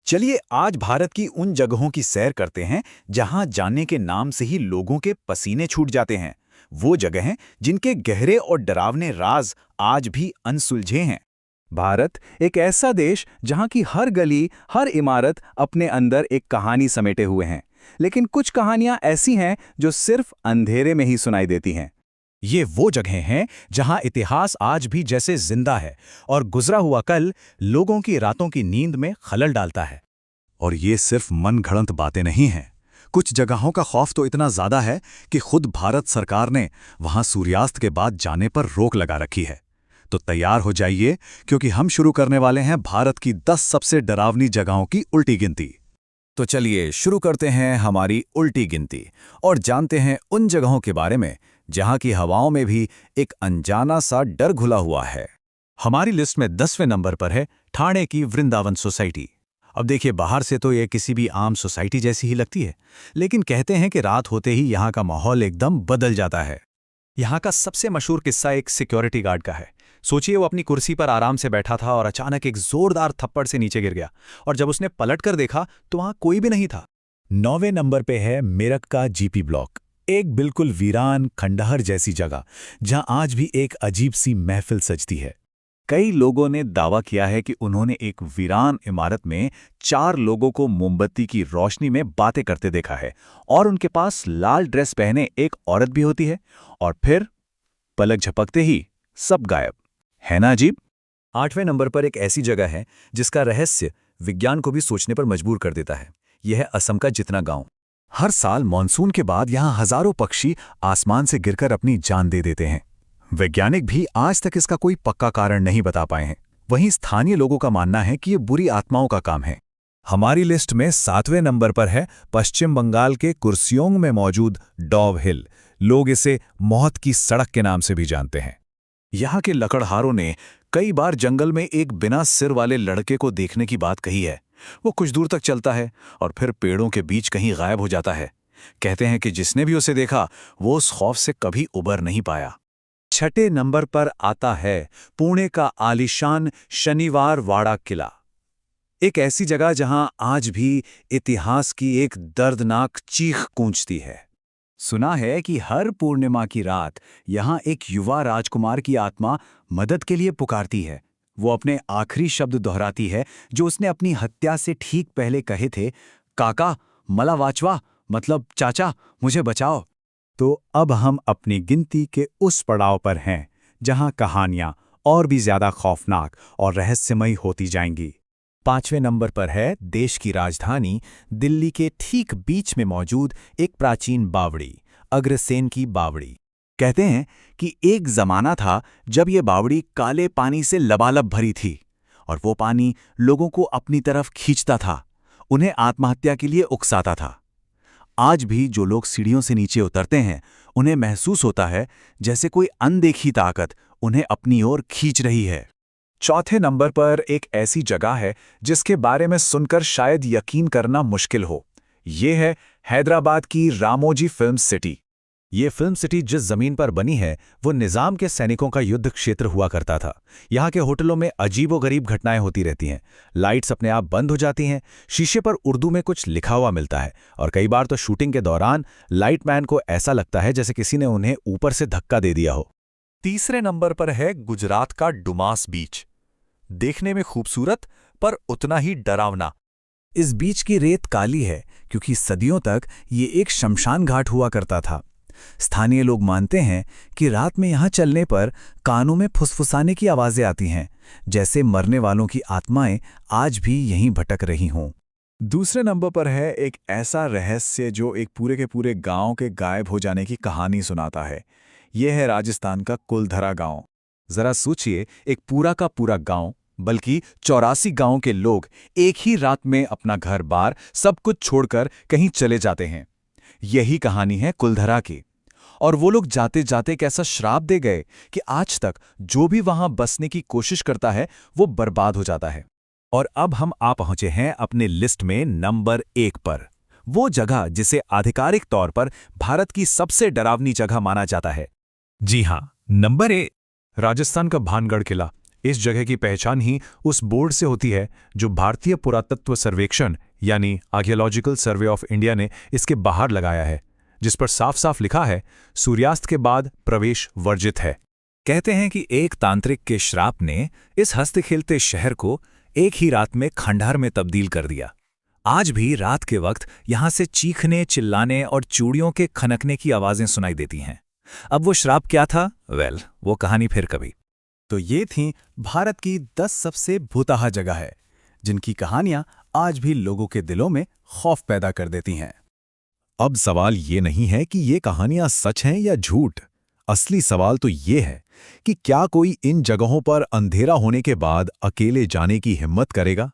चलिए आज भारत की उन जगहों की सैर करते हैं जहां जाने के नाम से ही लोगों के पसीने छूट जाते हैं। वो जगहें जिनके गहरे और डरावने राज आज भी अनसुलझे हैं। भारत एक ऐसा देश जहां की हर गली, हर इमारत अपने अंदर एक कहानी समेटे हुए हैं। लेकिन कुछ कहानियां ऐसी हैं जो सिर्फ अंधेरे में ही सुनाई देती हैं। ये वो जगहें हैं जहां इतिहास आज भी जैसे जिंदा है और गुजरा हुआ कल लोगों की रातों की नींद में खलल डालता है। और ये सिर्फ मनगढ़ंत बातें नहीं हैं। कुछ जगहों का खौफ तो इतना ज्यादा है कि खुद भारत सरकार ने वहां सूर्यास्त के बाद जाने पर रोक लगा रखी है। तो तैयार हो जाइए, क्योंकि हम शुरू करने वाले हैं भारत की 10 सबसे डरावनी जगहों की उल्टी गिनती। तो चलिए शुरू करते हैं हमारी उल्टी गिनती और जानते हैं उन जगहों के बारे में जहां की हवाओं में भी एक अनजाना सा डर घुला हुआ है। हमारी लिस्ट में 10वें नंबर पर है ठाणे की वृंदावन सोसाइटी। अब देखिए, बाहर से तो ये किसी भी आम सोसाइटी जैसी ही लगती है, लेकिन कहते हैं कि रात होते ही यहाँ का माहौल एकदम बदल जाता है। यहाँ का सबसे मशहूर किस्सा एक सिक्योरिटी गार्ड का है। सोचिए, वो अपनी कुर्सी पर आराम से बैठा था और अचानक एक जोरदार थप्पड़ से नीचे गिर गया, और जब उसने पलट कर देखा तो वहां कोई भी नहीं था। 9वें नंबर पे है मेरठ का जीपी ब्लॉक, एक बिल्कुल वीरान खंडहर जैसी जगह जहां आज भी एक अजीब सी महफिल सजती है। कई लोगों ने दावा किया है कि उन्होंने एक वीरान इमारत में 4 लोगों को मोमबत्ती की रोशनी में बातें करते देखा है, और उनके पास लाल ड्रेस पहने एक औरत भी होती है, और फिर पलक झपकते ही सब गायब। है ना अजीब? 8वें नंबर पर एक ऐसी जगह है जिसका रहस्य विज्ञान को भी सोचने पर मजबूर कर देता है। यह है असम का जितना गांव। हर साल मानसून के बाद यहां हजारों पक्षी आसमान से गिरकर अपनी जान दे देते हैं। वैज्ञानिक भी आज तक इसका कोई पक्का कारण नहीं बता पाए हैं। वहीं स्थानीय लोगों का मानना है कि ये बुरी आत्माओं का काम है। हमारी लिस्ट में 7वें नंबर पर है पश्चिम बंगाल के कुर्सियोंग में मौजूद डॉव हिल। लोग इसे मौत की सड़क के नाम से भी जानते हैं। यहाँ के लकड़हारों ने कई बार जंगल में एक बिना सिर वाले लड़के को देखने की बात कही है। वो कुछ दूर तक चलता है और फिर पेड़ों के बीच कहीं गायब हो जाता है। कहते हैं कि जिसने भी उसे देखा वो उस खौफ से कभी उबर नहीं पाया। 6ठे नंबर पर आता है पुणे का आलीशान शनिवार वाड़ा किला, एक ऐसी जगह जहां आज भी इतिहास की एक दर्दनाक चीख गूंजती है। सुना है कि हर पूर्णिमा की रात यहां एक युवा राजकुमार की आत्मा मदद के लिए पुकारती है। वो अपने आखिरी शब्द दोहराती है जो उसने अपनी हत्या से ठीक पहले कहे थे, काका मला वाचवा, मतलब चाचा मुझे बचाओ। तो अब हम अपनी गिनती के उस पड़ाव पर हैं जहां कहानियां और भी ज्यादा खौफनाक और रहस्यमयी होती जाएंगी। 5वें नंबर पर है देश की राजधानी दिल्ली के ठीक बीच में मौजूद एक प्राचीन बावड़ी, अग्रसेन की बावड़ी। कहते हैं कि एक जमाना था जब ये बावड़ी काले पानी से लबालब भरी थी, और वो पानी लोगों को अपनी तरफ खींचता था, उन्हें आत्महत्या के लिए उकसाता था। आज भी जो लोग सीढ़ियों से नीचे उतरते हैं, उन्हें महसूस होता है जैसे कोई अनदेखी ताकत उन्हें अपनी ओर खींच रही है। 4थे नंबर पर एक ऐसी जगह है जिसके बारे में सुनकर शायद यकीन करना मुश्किल हो। ये है हैदराबाद की रामोजी फिल्म सिटी। ये फिल्म सिटी जिस जमीन पर बनी है वो निजाम के सैनिकों का युद्ध क्षेत्र हुआ करता था। यहाँ के होटलों में अजीबोगरीब घटनाएं होती रहती हैं। लाइट्स अपने आप बंद हो जाती हैं, शीशे पर उर्दू में कुछ लिखा हुआ मिलता है, और कई बार तो शूटिंग के दौरान लाइटमैन को ऐसा लगता है जैसे किसी ने उन्हें ऊपर से धक्का दे दिया हो। 3रे नंबर पर है गुजरात का डुमास बीच। देखने में खूबसूरत पर उतना ही डरावना। इस बीच की रेत काली है क्योंकि सदियों तक ये एक शमशान घाट हुआ करता था। स्थानीय लोग मानते हैं कि रात में यहाँ चलने पर कानों में फुसफुसाने की आवाजें आती हैं, जैसे मरने वालों की आत्माएं आज भी यहीं भटक रही हों। 2रे नंबर पर है एक ऐसा रहस्य जो एक पूरे के पूरे गांव के गायब हो जाने की कहानी सुनाता है। यह है राजस्थान का कुलधरा गांव। जरा सोचिए, एक पूरा का पूरा गांव, बल्कि 84 गांव के लोग एक ही रात में अपना घर बार सब कुछ छोड़कर कहीं चले जाते हैं। यही कहानी है कुलधरा की। और वो लोग जाते जाते कैसा श्राप दे गए कि आज तक जो भी वहां बसने की कोशिश करता है वो बर्बाद हो जाता है। और अब हम आ पहुंचे हैं अपने लिस्ट में नंबर 1 पर, वो जगह जिसे आधिकारिक तौर पर भारत की सबसे डरावनी जगह माना जाता है। जी हां, नंबर 1 राजस्थान का भानगढ़ किला, इस जगह की पहचान ही उस बोर्ड से होती है जो भारतीय पुरातत्व सर्वेक्षण यानी आर्कियोलॉजिकल सर्वे ऑफ इंडिया ने इसके बाहर लगाया है, जिस पर साफ साफ लिखा है सूर्यास्त के बाद प्रवेश वर्जित है। कहते हैं कि एक तांत्रिक के श्राप ने इस हंसते खेलते शहर को एक ही रात में खंडहर में तब्दील कर दिया। आज भी रात के वक्त यहां से चीखने, चिल्लाने और चूड़ियों के खनकने की आवाजें सुनाई देती हैं। अब वो श्राप क्या था? वो कहानी फिर कभी। तो ये थीं भारत की 10 सबसे भूताहा जगह है जिनकी कहानियां आज भी लोगों के दिलों में खौफ पैदा कर देती हैं। अब सवाल ये नहीं है कि ये कहानियां सच हैं या झूठ। असली सवाल तो ये है कि क्या कोई इन जगहों पर अंधेरा होने के बाद अकेले जाने की हिम्मत करेगा?